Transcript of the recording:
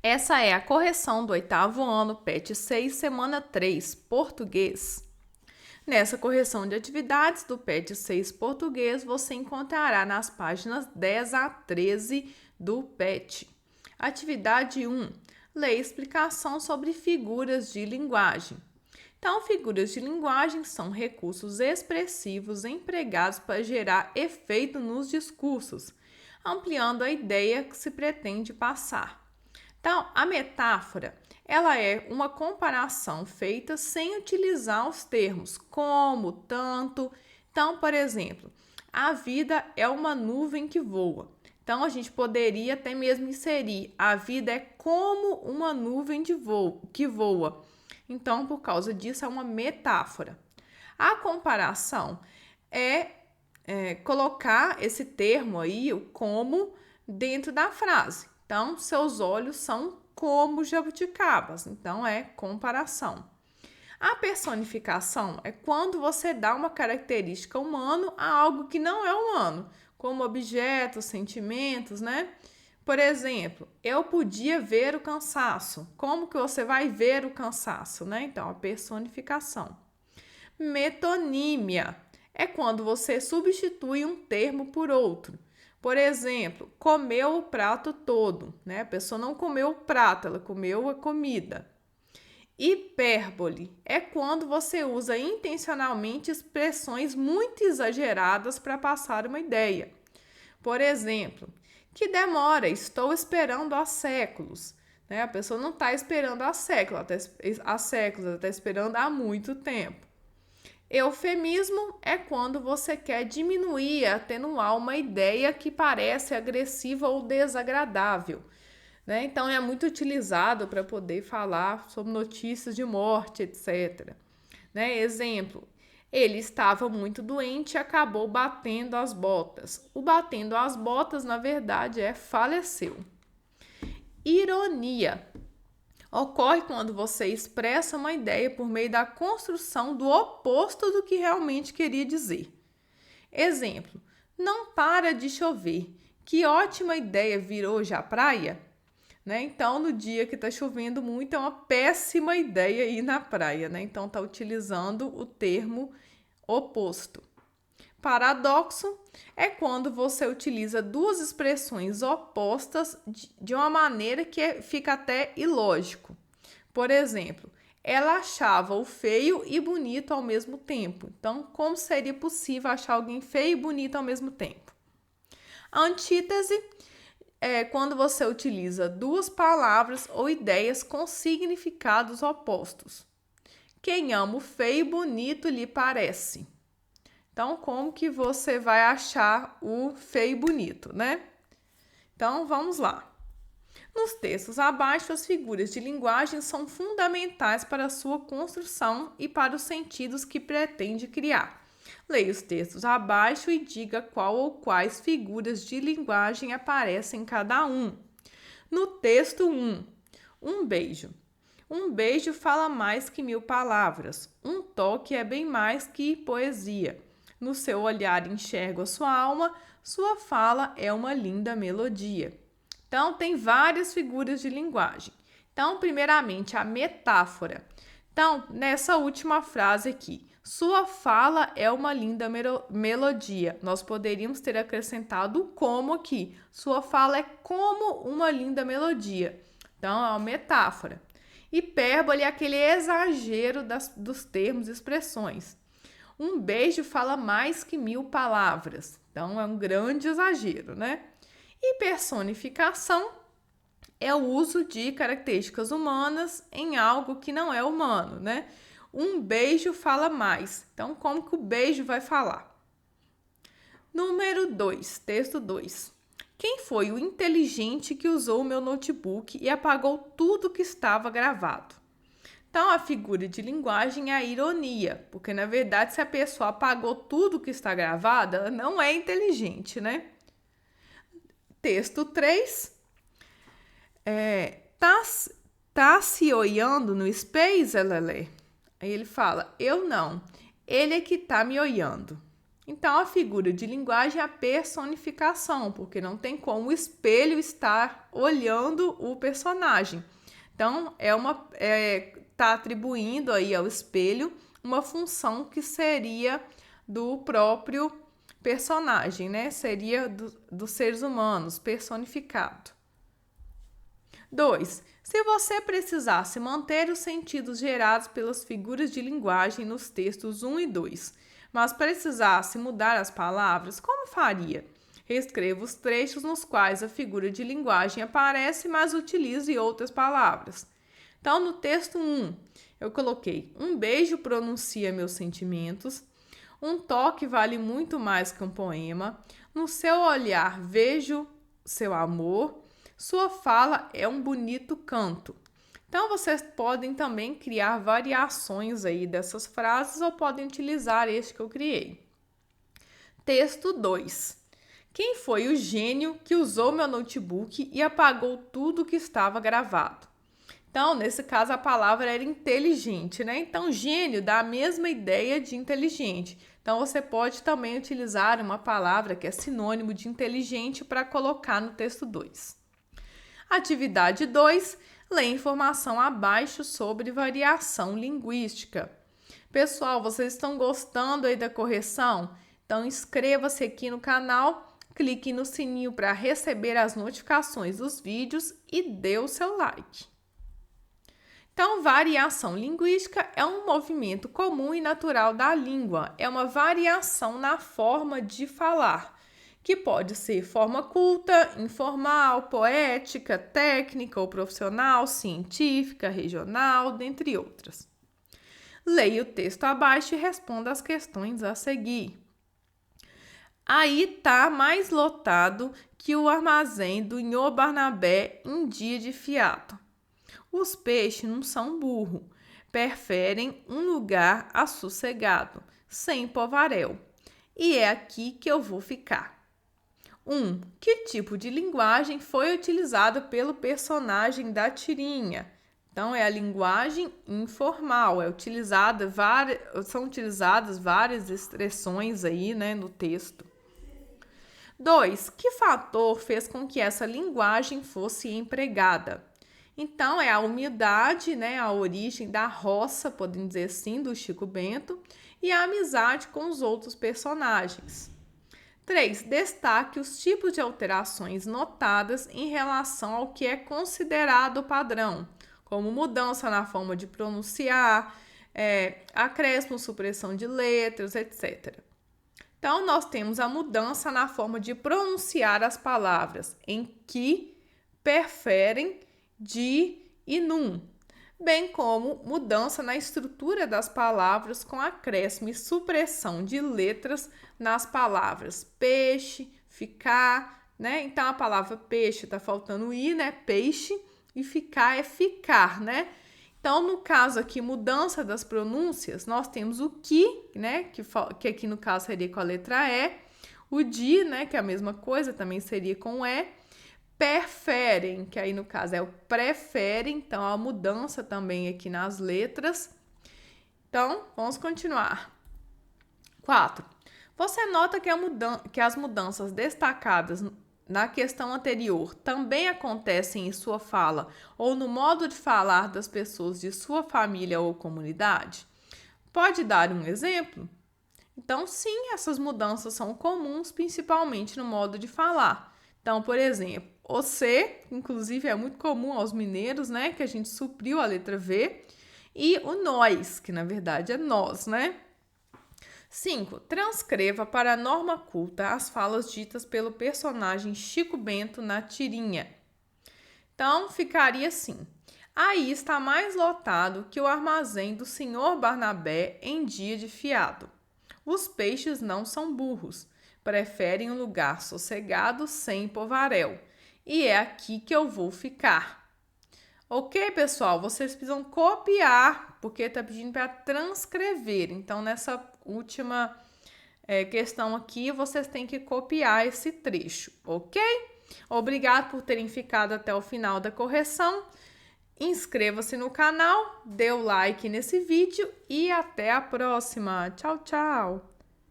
Essa é a correção do 8º ano, PET 6, semana 3, português. Nessa correção de atividades do PET 6 português, você encontrará nas páginas 10 a 13 do PET. Atividade 1. Leia explicação sobre figuras de linguagem. Então, figuras de linguagem são recursos expressivos empregados para gerar efeito nos discursos, ampliando a ideia que se pretende passar. Então, a metáfora, ela é uma comparação feita sem utilizar os termos como, tanto. Então, por exemplo, a vida é uma nuvem que voa. Então, a gente poderia até mesmo inserir: a vida é como uma nuvem de voo, que voa. Então, por causa disso, é uma metáfora. A comparação é colocar esse termo aí, o como, dentro da frase. Então, seus olhos são como jabuticabas. Então, é comparação. A personificação é quando você dá uma característica humana a algo que não é humano, como objetos, sentimentos, né? Por exemplo, eu podia ver o cansaço. Como que você vai ver o cansaço, né? Então, a personificação. Metonímia é quando você substitui um termo por outro. Por exemplo, comeu o prato todo, né? A pessoa não comeu o prato, ela comeu a comida. Hipérbole é quando você usa intencionalmente expressões muito exageradas para passar uma ideia. Por exemplo, que demora, estou esperando há séculos. Né? A pessoa não está esperando há séculos, ela está esperando há muito tempo. Eufemismo é quando você quer diminuir, atenuar uma ideia que parece agressiva ou desagradável. Né? Então, é muito utilizado para poder falar sobre notícias de morte, etc. Né? Exemplo, ele estava muito doente e acabou batendo as botas. O batendo as botas, na verdade, é faleceu. Ironia ocorre quando você expressa uma ideia por meio da construção do oposto do que realmente queria dizer. Exemplo, não para de chover. Que ótima ideia vir hoje à praia? Né? Então, no dia que está chovendo muito, é uma péssima ideia ir na praia. Né? Então, está utilizando o termo oposto. Paradoxo é quando você utiliza duas expressões opostas de uma maneira que fica até ilógico. Por exemplo, ela achava o feio e bonito ao mesmo tempo. Então, como seria possível achar alguém feio e bonito ao mesmo tempo? A antítese é quando você utiliza duas palavras ou ideias com significados opostos. Quem ama o feio e bonito lhe parece. Então, como que você vai achar o feio e bonito, né? Então, vamos lá. Nos textos abaixo, as figuras de linguagem são fundamentais para a sua construção e para os sentidos que pretende criar. Leia os textos abaixo e diga qual ou quais figuras de linguagem aparecem em cada um. No texto 1, um beijo. Um beijo fala mais que 1000 palavras. Um toque é bem mais que poesia. No seu olhar enxergo a sua alma, sua fala é uma linda melodia. Então, tem várias figuras de linguagem. Então, primeiramente, a metáfora. Então, nessa última frase aqui, sua fala é uma linda melodia. Nós poderíamos ter acrescentado como aqui. Sua fala é como uma linda melodia. Então, é uma metáfora. Hipérbole é aquele exagero dos termos e expressões. Um beijo fala mais que 1000 palavras. Então, é um grande exagero, né? E personificação é o uso de características humanas em algo que não é humano, né? Um beijo fala mais. Então, como que o beijo vai falar? Número 2, texto 2. Quem foi o inteligente que usou o meu notebook e apagou tudo que estava gravado? Então, a figura de linguagem é a ironia, porque, na verdade, se a pessoa apagou tudo que está gravado, ela não é inteligente, né? Texto 3. Tá se olhando no espelho, Lelé? Aí ele fala, eu não. Ele é que tá me olhando. Então, a figura de linguagem é a personificação, porque não tem como o espelho estar olhando o personagem. Então, tá atribuindo aí ao espelho uma função que seria do próprio personagem, né? Seria dos seres humanos, personificado. 2. Se você precisasse manter os sentidos gerados pelas figuras de linguagem nos textos 1 e 2, mas precisasse mudar as palavras, como faria? Reescreva os trechos nos quais a figura de linguagem aparece, mas utilize outras palavras. Então, no texto 1, eu coloquei: um beijo pronuncia meus sentimentos, um toque vale muito mais que um poema, no seu olhar vejo seu amor, sua fala é um bonito canto. Então, vocês podem também criar variações aí dessas frases ou podem utilizar este que eu criei. Texto 2. Quem foi o gênio que usou meu notebook e apagou tudo que estava gravado? Então, nesse caso, a palavra era inteligente, né? Então, gênio dá a mesma ideia de inteligente. Então, você pode também utilizar uma palavra que é sinônimo de inteligente para colocar no texto 2. Atividade 2. Lê informação abaixo sobre variação linguística. Pessoal, vocês estão gostando aí da correção? Então, inscreva-se aqui no canal, clique no sininho para receber as notificações dos vídeos e dê o seu like. Então, variação linguística é um movimento comum e natural da língua. É uma variação na forma de falar, que pode ser forma culta, informal, poética, técnica ou profissional, científica, regional, dentre outras. Leia o texto abaixo e responda as questões a seguir. Aí tá mais lotado que o armazém do Nhô Barnabé em dia de fiado. Os peixes não são burro, preferem um lugar assossegado, sem povaréu. E é aqui que eu vou ficar. 1. Que tipo de linguagem foi utilizada pelo personagem da tirinha? Então, é a linguagem informal, são utilizadas várias expressões aí, né, no texto. 2. Que fator fez com que essa linguagem fosse empregada? Então, é a humildade, né, a origem da roça, podemos dizer assim, do Chico Bento, e a amizade com os outros personagens. 3. Destaque os tipos de alterações notadas em relação ao que é considerado padrão, como mudança na forma de pronunciar, acréscimo, supressão de letras, etc. Então, nós temos a mudança na forma de pronunciar as palavras em que, preferem, de e num, bem como mudança na estrutura das palavras com acréscimo e supressão de letras nas palavras peixe, ficar, né? Então, a palavra peixe tá faltando i, né? Peixe, e ficar é ficar, né? Então, no caso aqui, mudança das pronúncias, nós temos o que, né? Que aqui no caso seria com a letra E, o de, né? Que é a mesma coisa, também seria com E. Preferem, que aí no caso é o prefere, então a mudança também aqui nas letras. Então, vamos continuar. 4. Você nota que as mudanças destacadas na questão anterior também acontecem em sua fala ou no modo de falar das pessoas de sua família ou comunidade? Pode dar um exemplo? Então, sim, essas mudanças são comuns, principalmente no modo de falar. Então, por exemplo, você, inclusive é muito comum aos mineiros, né, que a gente supriu a letra V, e o nós, que na verdade é nós, né? 5. Transcreva para a norma culta as falas ditas pelo personagem Chico Bento na tirinha. Então, ficaria assim: aí está mais lotado que o armazém do Senhor Barnabé em dia de fiado. Os peixes não são burros, preferem um lugar sossegado sem povaréu. E é aqui que eu vou ficar. Ok, pessoal? Vocês precisam copiar, porque está pedindo para transcrever. Então, nessa última questão aqui, vocês têm que copiar esse trecho, ok? Obrigado por terem ficado até o final da correção. Inscreva-se no canal, dê o like nesse vídeo e até a próxima. Tchau, tchau!